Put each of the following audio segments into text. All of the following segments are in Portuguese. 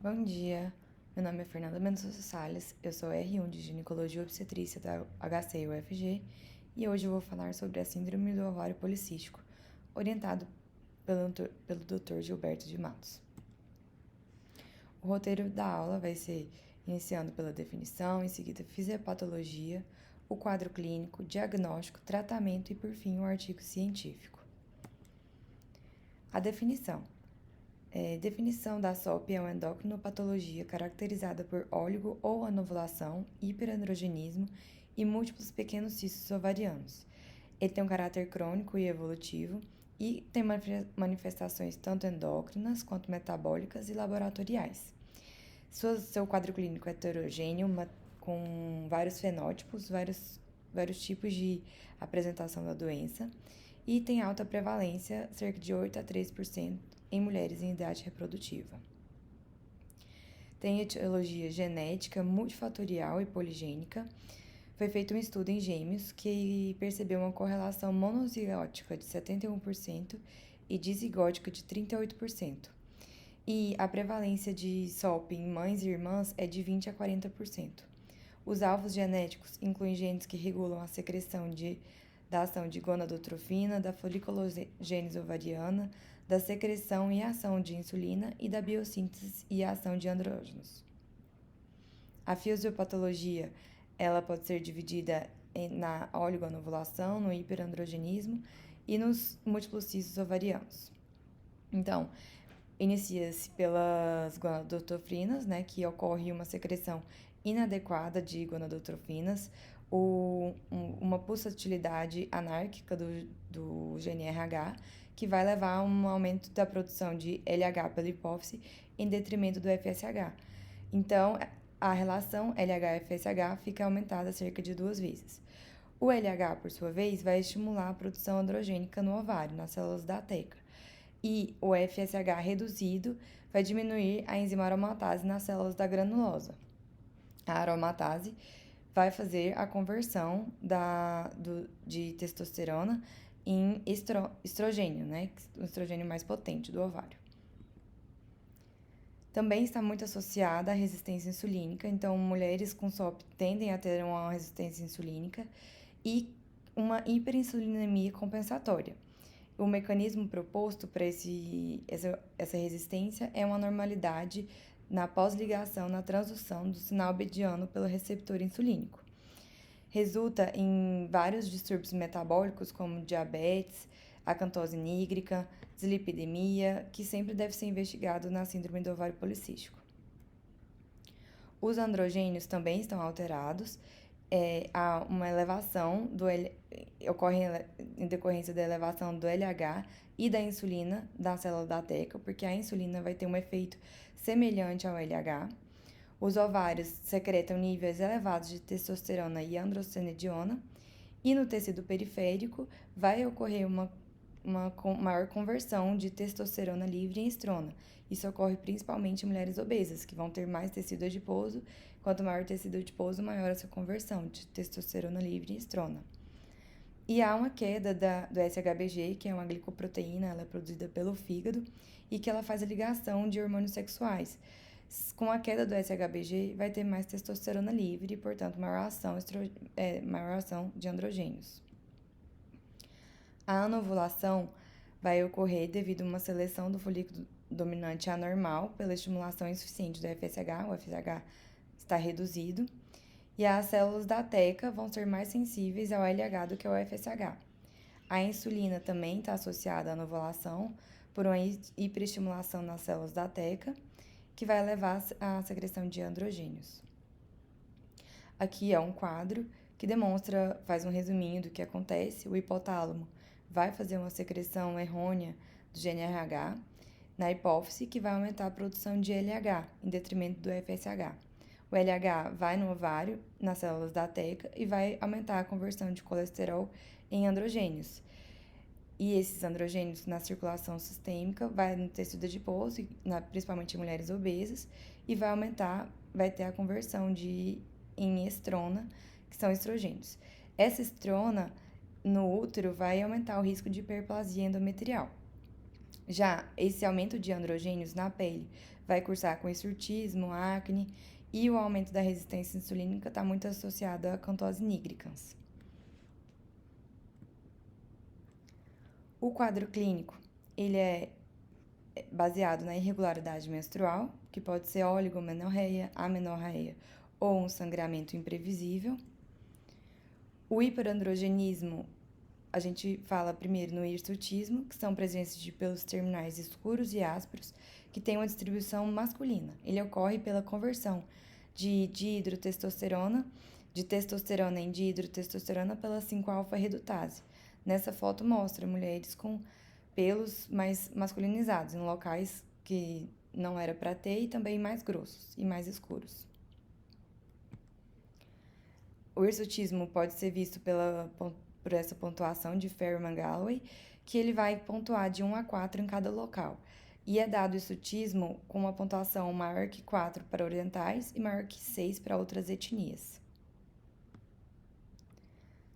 Bom dia, meu nome é Fernanda Mendonça Salles, eu sou R1 de Ginecologia e Obstetrícia da HC-UFG e hoje eu vou falar sobre a Síndrome do Ovário Policístico, orientado pelo Dr. Gilberto de Matos. O roteiro da aula vai ser iniciando pela definição, em seguida fisiopatologia, o quadro clínico, diagnóstico, tratamento e, por fim, o artigo científico. A definição. Definição da SOP é uma endocrinopatologia caracterizada por óligo ou anovulação, hiperandrogenismo e múltiplos pequenos cistos ovarianos. Ele tem um caráter crônico e evolutivo e tem manifestações tanto endócrinas quanto metabólicas e laboratoriais. Seu quadro clínico é heterogêneo, com vários fenótipos, vários tipos de apresentação da doença e tem alta prevalência, cerca de 8 a 13%, em mulheres em idade reprodutiva. Tem etiologia genética, multifatorial e poligênica. Foi feito um estudo em gêmeos que percebeu uma correlação monozigótica de 71% e dizigótica de 38%. E a prevalência de SOP em mães e irmãs é de 20 a 40%. Os alvos genéticos incluem genes que regulam a secreção da ação de gonadotrofina, da foliculogênese ovariana, da secreção e ação de insulina e da biossíntese e ação de andrógenos. A fisiopatologia, ela pode ser dividida na oligoanovulação, no hiperandrogenismo e nos múltiplos cistos ovarianos. Então, inicia-se pelas gonadotrofinas, né, que ocorre uma secreção inadequada de gonadotrofinas, uma pulsatilidade anárquica do GNRH, que vai levar a um aumento da produção de LH pela hipófise em detrimento do FSH. Então, a relação LH-FSH fica aumentada cerca de 2 vezes. O LH, por sua vez, vai estimular a produção androgênica no ovário, nas células da teca. E o FSH reduzido vai diminuir a enzima aromatase nas células da granulosa. A aromatase vai fazer a conversão de testosterona em estrogênio, né? O estrogênio mais potente do ovário. Também está muito associada à resistência insulínica, então mulheres com SOP tendem a ter uma resistência insulínica e uma hiperinsulinemia compensatória. O mecanismo proposto para essa resistência é uma anormalidade na pós-ligação na transdução do sinal bediano pelo receptor insulínico. Resulta em vários distúrbios metabólicos, como diabetes, acantose nígrica, dislipidemia, que sempre deve ser investigado na síndrome do ovário policístico. Os androgênios também estão alterados, há uma elevação ocorre em decorrência da elevação do LH e da insulina da célula da teca, porque a insulina vai ter um efeito semelhante ao LH. Os ovários secretam níveis elevados de testosterona e androstenediona, e no tecido periférico vai ocorrer uma maior conversão de testosterona livre em estrona. Isso ocorre principalmente em mulheres obesas, que vão ter mais tecido adiposo. Quanto maior o tecido adiposo, maior essa conversão de testosterona livre em estrona. E há uma queda do SHBG, que é uma glicoproteína, ela é produzida pelo fígado, e que ela faz a ligação de hormônios sexuais. Com a queda do SHBG, vai ter mais testosterona livre e, portanto, maior ação de androgênios. A anovulação vai ocorrer devido a uma seleção do folículo dominante anormal pela estimulação insuficiente do FSH, o FSH está reduzido, e as células da teca vão ser mais sensíveis ao LH do que ao FSH. A insulina também está associada à anovulação por uma hiperestimulação nas células da teca, que vai levar à secreção de androgênios. Aqui é um quadro que faz um resuminho do que acontece. O hipotálamo vai fazer uma secreção errônea do GNRH na hipófise, que vai aumentar a produção de LH, em detrimento do FSH. O LH vai no ovário, nas células da teca, e vai aumentar a conversão de colesterol em androgênios. E esses androgênios na circulação sistêmica vai no tecido adiposo, principalmente em mulheres obesas, e vai ter a conversão em estrona, que são estrogênios. Essa estrona no útero vai aumentar o risco de hiperplasia endometrial. Já esse aumento de androgênios na pele vai cursar com hirsutismo, acne, e o aumento da resistência insulínica está muito associado à cantose nigricans. O quadro clínico, ele é baseado na irregularidade menstrual, que pode ser oligomenorreia, amenorreia ou um sangramento imprevisível. O hiperandrogenismo, a gente fala primeiro no hirsutismo, que são presenças de pelos terminais escuros e ásperos, que têm uma distribuição masculina. Ele ocorre pela conversão de dihidrotestosterona, de testosterona em dihidrotestosterona pela 5-alfa-redutase. Nessa foto mostra mulheres com pelos mais masculinizados, em locais que não era para ter, e também mais grossos e mais escuros. O hirsutismo pode ser visto por essa pontuação de Ferriman-Galloway, que ele vai pontuar de 1 a 4 em cada local. E é dado o hirsutismo com uma pontuação maior que 4 para orientais e maior que 6 para outras etnias.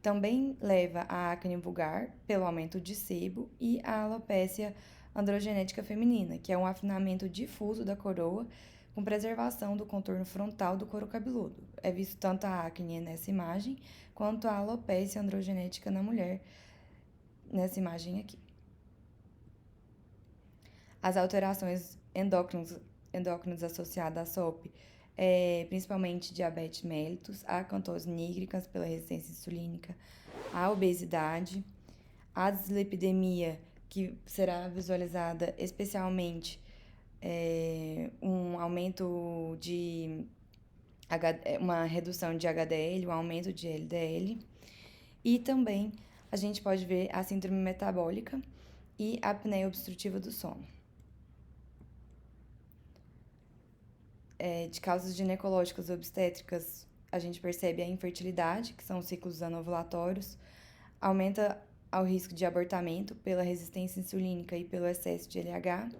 Também leva à acne vulgar, pelo aumento de sebo, e à alopécia androgenética feminina, que é um afinamento difuso da coroa com preservação do contorno frontal do couro cabeludo. É visto tanto a acne nessa imagem, quanto a alopécia androgenética na mulher, nessa imagem aqui. As alterações endócrinas associadas à SOP, principalmente diabetes mellitus, a cantose nigricans pela resistência insulínica, a obesidade, a dislipidemia, que será visualizada especialmente um aumento de uma redução de HDL, um aumento de LDL, e também a gente pode ver a síndrome metabólica e a apneia obstrutiva do sono. De causas ginecológicas obstétricas, a gente percebe a infertilidade, que são os ciclos anovulatórios, aumenta ao risco de abortamento pela resistência insulínica e pelo excesso de LH,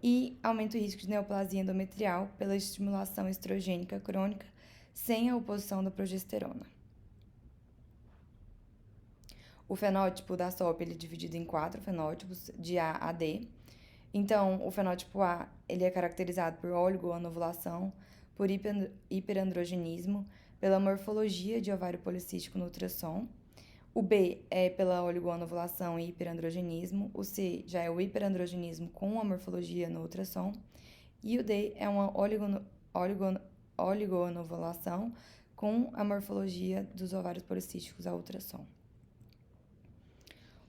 e aumenta o risco de neoplasia endometrial pela estimulação estrogênica crônica sem a oposição da progesterona. O fenótipo da SOP ele é dividido em 4 fenótipos, de A a D. Então, o fenótipo A ele é caracterizado por oligoanovulação, por hiperandrogenismo, pela morfologia de ovário policístico no ultrassom. O B é pela oligoanovulação e hiperandrogenismo. O C já é o hiperandrogenismo com a morfologia no ultrassom. E o D é uma oligoanovulação com a morfologia dos ovários policísticos ao ultrassom.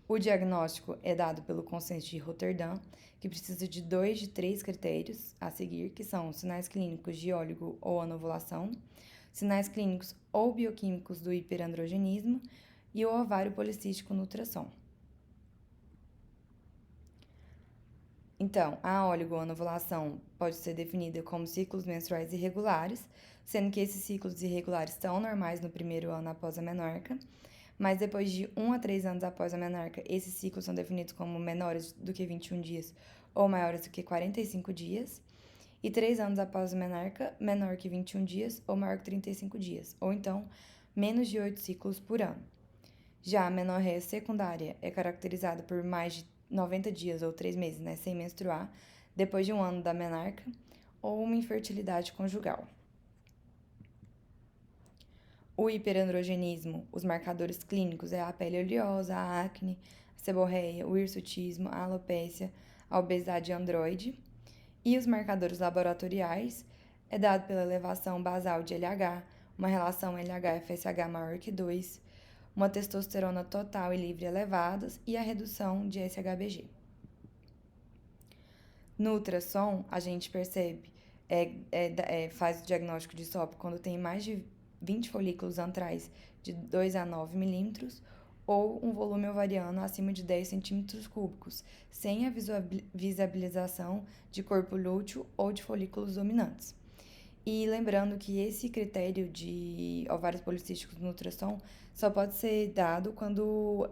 O diagnóstico é dado pelo consenso de Rotterdam, que precisa de 2 de 3 critérios a seguir, que são sinais clínicos de óligo ou anovulação, sinais clínicos ou bioquímicos do hiperandrogenismo e o ovário policístico no ultrassom. Então, a oligoanovulação pode ser definida como ciclos menstruais irregulares, sendo que esses ciclos irregulares estão normais no primeiro ano após a menarca, mas depois de 1 a 3 anos após a menarca, esses ciclos são definidos como menores do que 21 dias ou maiores do que 45 dias, e 3 anos após a menarca, menor que 21 dias ou maior que 35 dias, ou então menos de 8 ciclos por ano. Já a menorreia secundária é caracterizada por mais de 90 dias ou 3 meses, sem menstruar, depois de 1 ano da menarca, ou uma infertilidade conjugal. O hiperandrogenismo, os marcadores clínicos é a pele oleosa, a acne, a seborreia, o hirsutismo, a alopécia, a obesidade androide. E os marcadores laboratoriais é dado pela elevação basal de LH, uma relação LH-FSH maior que 2, uma testosterona total e livre elevadas e a redução de SHBG. No ultrassom, a gente percebe, faz o diagnóstico de SOP quando tem mais de 20 folículos antrais de 2 a 9 milímetros ou um volume ovariano acima de 10 centímetros cúbicos, sem a visibilização de corpo lúteo ou de folículos dominantes. E lembrando que esse critério de ovários policísticos no ultrassom só pode ser dado quando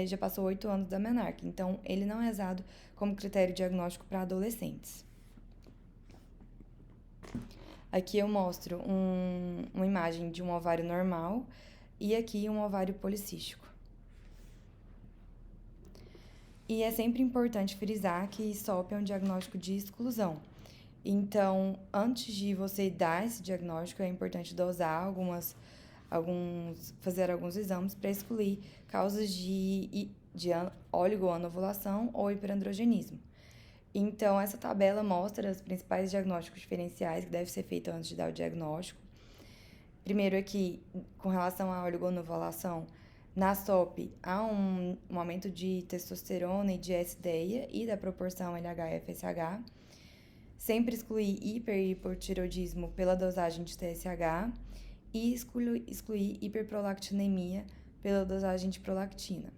já passou 8 anos da menarca, então ele não é usado como critério diagnóstico para adolescentes. Aqui eu mostro uma imagem de um ovário normal e aqui um ovário policístico. E é sempre importante frisar que SOP é um diagnóstico de exclusão. Então, antes de você dar esse diagnóstico, é importante dosar fazer alguns exames para excluir causas de oligoanovulação ou hiperandrogenismo. Então, essa tabela mostra os principais diagnósticos diferenciais que devem ser feitos antes de dar o diagnóstico. Primeiro aqui, com relação à oligoanovulação, na SOP há um aumento de testosterona e de S-DEA e da proporção LH-FSH. Sempre excluir hiper e hipotireoidismo pela dosagem de TSH e excluir hiperprolactinemia pela dosagem de prolactina.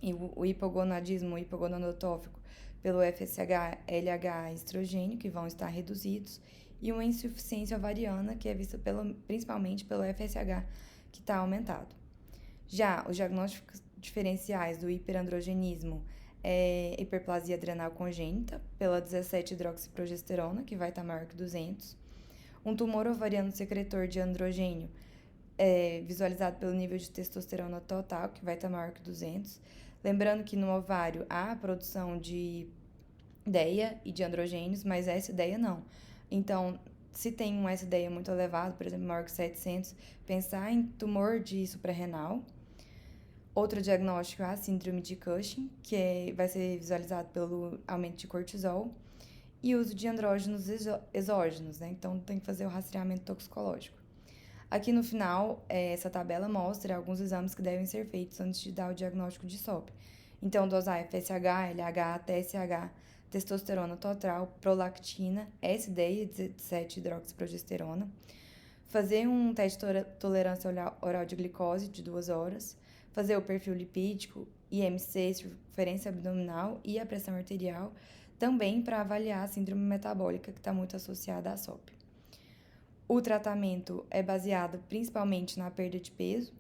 E o hipogonadismo hipogonadotófico pelo FSH, LH e estrogênio, que vão estar reduzidos, e uma insuficiência ovariana, que é vista principalmente pelo FSH, que está aumentado. Já os diagnósticos diferenciais do hiperandrogenismo é hiperplasia adrenal congênita, pela 17-hidroxiprogesterona, que vai estar maior que 200. Um tumor ovariano secretor de androgênio, visualizado pelo nível de testosterona total, que vai estar maior que 200. Lembrando que no ovário há a produção de DEA e de androgênios, mas S-DEA não. Então, se tem um S-DEA muito elevado, por exemplo, maior que 700, pensar em tumor de suprarrenal. Outro diagnóstico é a síndrome de Cushing, que vai ser visualizado pelo aumento de cortisol, e uso de andrógenos exógenos, né? Então, tem que fazer o rastreamento toxicológico. Aqui no final, essa tabela mostra alguns exames que devem ser feitos antes de dar o diagnóstico de SOP. Então, dosar FSH, LH, TSH, testosterona total, prolactina, SD e 17-hidroxiprogesterona. Fazer um teste de tolerância oral de glicose de 2 horas. Fazer o perfil lipídico, IMC, circunferência abdominal e a pressão arterial, também para avaliar a síndrome metabólica, que está muito associada à SOP. O tratamento é baseado principalmente na perda de peso,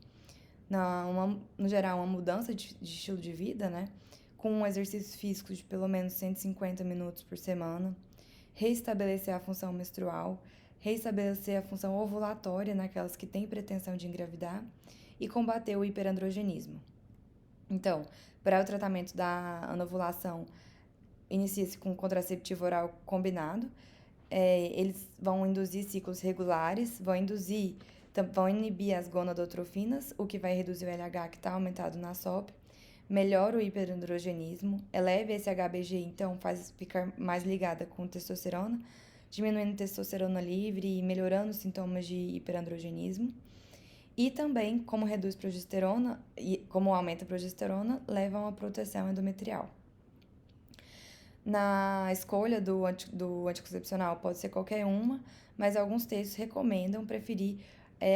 no geral, uma mudança de estilo de vida, né? Com um exercício físico de pelo menos 150 minutos por semana, reestabelecer a função menstrual, reestabelecer a função ovulatória naquelas que têm pretensão de engravidar e combater o hiperandrogenismo. Então, para o tratamento da anovulação, inicia-se com contraceptivo oral combinado. Eles vão induzir ciclos regulares, vão inibir as gonadotrofinas, o que vai reduzir o LH que está aumentado na SOP, melhora o hiperandrogenismo, eleva esse HBG, então faz ficar mais ligada com testosterona, diminuindo testosterona livre e melhorando os sintomas de hiperandrogenismo. E também, como reduz progesterona e como aumenta a progesterona, leva a uma proteção endometrial. Na escolha do anticoncepcional pode ser qualquer uma, mas alguns textos recomendam preferir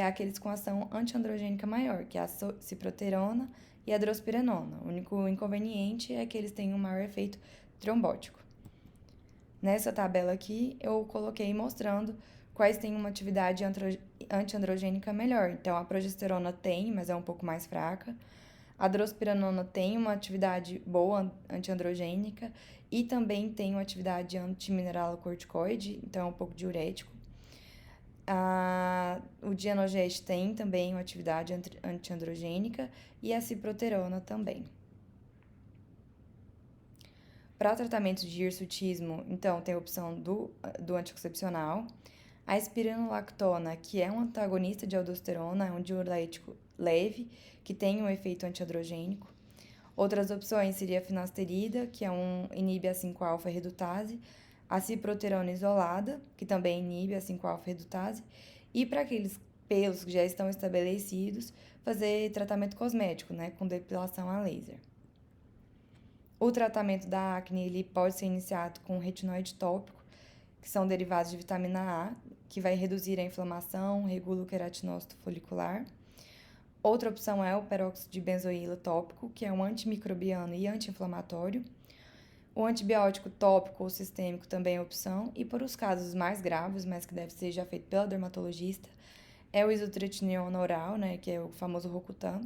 aqueles com ação antiandrogênica maior, que é a ciproterona e a drospirenona. O único inconveniente é que eles têm um maior efeito trombótico. Nessa tabela aqui, eu coloquei mostrando quais têm uma atividade antiandrogênica melhor. Então, a progesterona tem, mas é um pouco mais fraca. A drospirenona tem uma atividade boa antiandrogênica e também tem uma atividade antimineralocorticoide, então é um pouco diurético. O Dianogest tem também uma atividade antiandrogênica e a ciproterona também. Para o tratamento de hirsutismo, então, tem a opção do anticoncepcional. A espironolactona, que é um antagonista de aldosterona, é um diurético leve, que tem um efeito antiandrogênico. Outras opções seria a finasterida, que inibe a 5-alfa-redutase, a ciproterona isolada, que também inibe a 5-alfa-redutase, e para aqueles pelos que já estão estabelecidos, fazer tratamento cosmético, né, com depilação a laser. O tratamento da acne ele pode ser iniciado com retinoide tópico, que são derivados de vitamina A, que vai reduzir a inflamação, regula o queratinócito folicular. Outra opção é o peróxido de benzoíla tópico, que é um antimicrobiano e anti-inflamatório. O antibiótico tópico ou sistêmico também é opção. E por os casos mais graves, mas que deve ser já feito pela dermatologista, é o isotretinoína oral, né, que é o famoso Rocutan.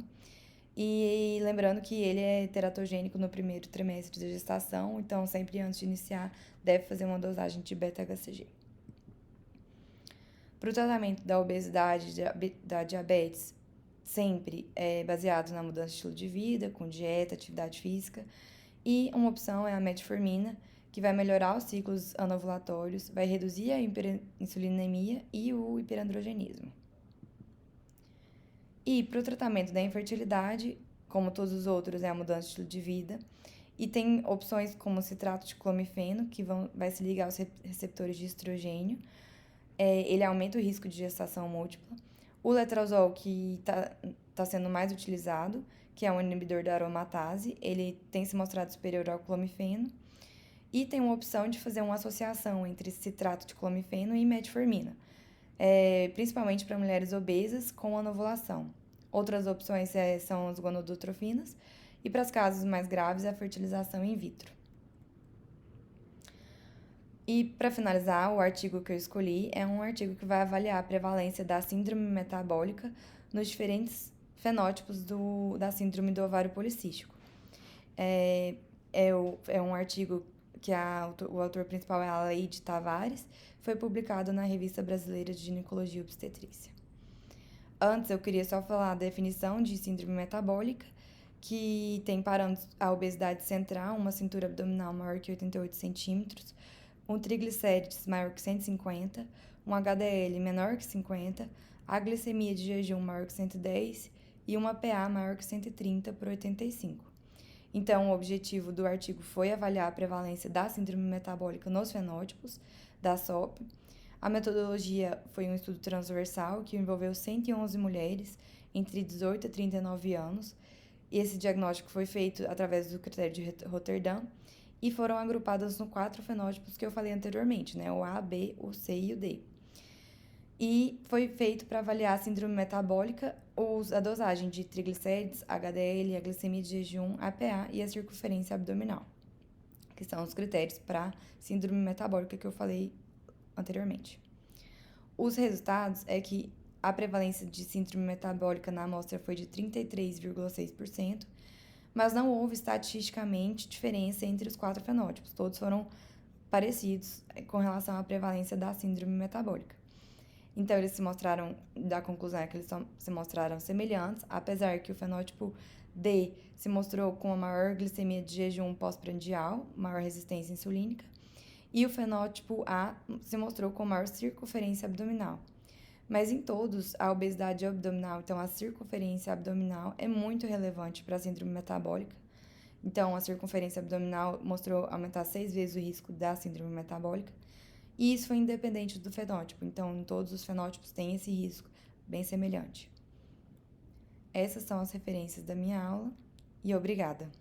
E lembrando que ele é teratogênico no primeiro trimestre de gestação, então sempre antes de iniciar, deve fazer uma dosagem de beta-HCG. Para o tratamento da obesidade, da diabetes, sempre é baseado na mudança de estilo de vida, com dieta, atividade física. E uma opção é a metformina, que vai melhorar os ciclos anovulatórios, vai reduzir a hiperinsulinemia e o hiperandrogenismo. E para o tratamento da infertilidade, como todos os outros, é a mudança de estilo de vida. E tem opções como o citrato de clomifeno, que vai se ligar aos receptores de estrogênio. Ele aumenta o risco de gestação múltipla. O letrozol, que está sendo mais utilizado, que é um inibidor da aromatase, ele tem se mostrado superior ao clomifeno. E tem uma opção de fazer uma associação entre citrato de clomifeno e metformina, principalmente para mulheres obesas com anovulação. Outras opções são as gonadotrofinas e, para os casos mais graves, a fertilização in vitro. E, para finalizar, o artigo que eu escolhi é um artigo que vai avaliar a prevalência da síndrome metabólica nos diferentes fenótipos da síndrome do ovário policístico. É um artigo que o autor principal é a Aleide Tavares, foi publicado na Revista Brasileira de Ginecologia e Obstetrícia. Antes, eu queria só falar a definição de síndrome metabólica, que tem parâmetros a obesidade central, uma cintura abdominal maior que 88 centímetros, um triglicérides maior que 150, um HDL menor que 50, a glicemia de jejum maior que 110 e uma PA maior que 130 por 85. Então, o objetivo do artigo foi avaliar a prevalência da síndrome metabólica nos fenótipos da SOP. A metodologia foi um estudo transversal que envolveu 111 mulheres entre 18 e 39 anos. E esse diagnóstico foi feito através do critério de Rotterdam e foram agrupadas nos 4 fenótipos que eu falei anteriormente, né? O A, B, o C e o D. E foi feito para avaliar a síndrome metabólica, a dosagem de triglicérides, HDL, a glicemia de jejum, a PA e a circunferência abdominal, que são os critérios para síndrome metabólica que eu falei anteriormente. Os resultados é que a prevalência de síndrome metabólica na amostra foi de 33,6%, mas não houve estatisticamente diferença entre os 4 fenótipos. Todos foram parecidos com relação à prevalência da síndrome metabólica. Então, eles da conclusão é que eles se mostraram semelhantes, apesar que o fenótipo D se mostrou com a maior glicemia de jejum pós-prandial, maior resistência insulínica, e o fenótipo A se mostrou com maior circunferência abdominal. Mas em todos, a obesidade abdominal, então a circunferência abdominal, é muito relevante para a síndrome metabólica. Então, a circunferência abdominal mostrou aumentar 6 vezes o risco da síndrome metabólica. E isso foi independente do fenótipo, então em todos os fenótipos tem esse risco bem semelhante. Essas são as referências da minha aula e obrigada!